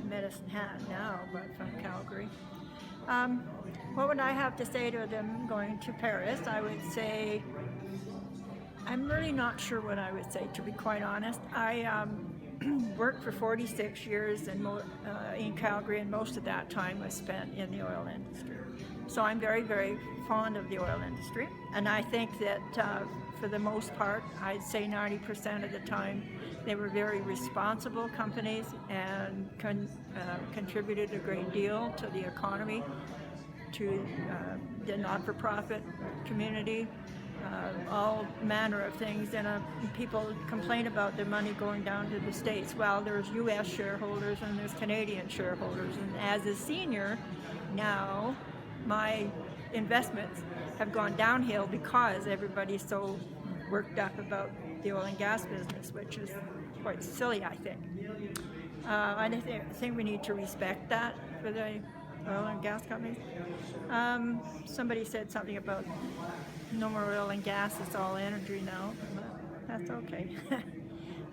Medicine Hat now, but from Calgary. What would I have to say to them going to Paris? I would say, I'm really not sure what I would say, to be quite honest. I worked for 46 years in Calgary, and most of that time was spent in the oil industry. So I'm very, very fond of the oil industry, and I think that for the most part, I'd say 90% of the time, they were very responsible companies and contributed a great deal to the economy, to the not-for-profit community, all manner of things. And people complain about their money going down to the States. Well, there's U.S. shareholders and there's Canadian shareholders. And as a senior now, my investments have gone downhill because everybody's so worked up about the oil and gas business, which is quite silly, I think. I think we need to respect that for the oil and gas companies. Somebody said something about no more oil and gas, it's all energy now. That's okay.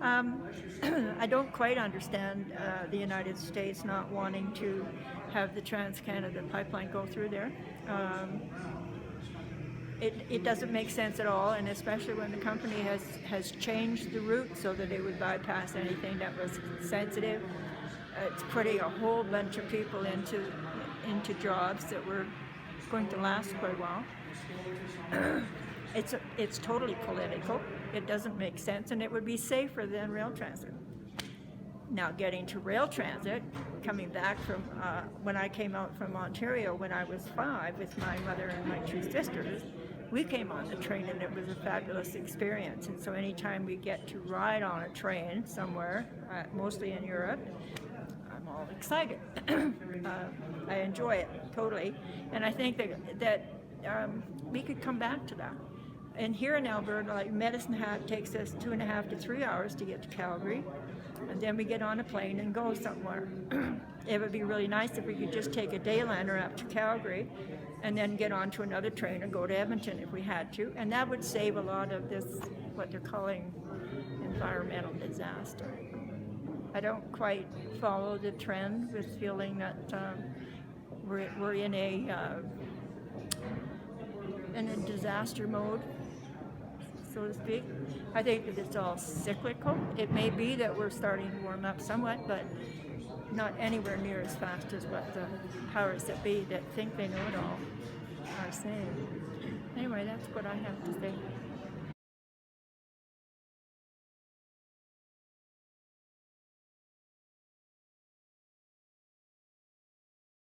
I don't quite understand the United States not wanting to have the Trans-Canada pipeline go through there. It doesn't make sense at all, and especially when the company has changed the route so that it would bypass anything that was sensitive. It's putting a whole bunch of people into jobs that were going to last quite a while. It's totally political. It doesn't make sense, and it would be safer than rail transit. Now, getting to rail transit, coming back from when I came out from Ontario when I was 5 with my mother and my 2 sisters, we came on the train and it was a fabulous experience. And so anytime we get to ride on a train somewhere, mostly in Europe, I'm all excited. I enjoy it totally, and I think that we could come back to that. And here in Alberta, like Medicine Hat takes us 2.5 to 3 hours to get to Calgary, and then we get on a plane and go somewhere. It would be really nice if we could just take a dayliner up to Calgary and then get onto another train and go to Edmonton if we had to, and that would save a lot of this, what they're calling environmental disaster. I don't quite follow the trend with feeling that we're in a disaster mode, so to speak. I think that it's all cyclical. It may be that we're starting to warm up somewhat, but not anywhere near as fast as what the powers that be that think they know it all are saying. Anyway, that's what I have to say.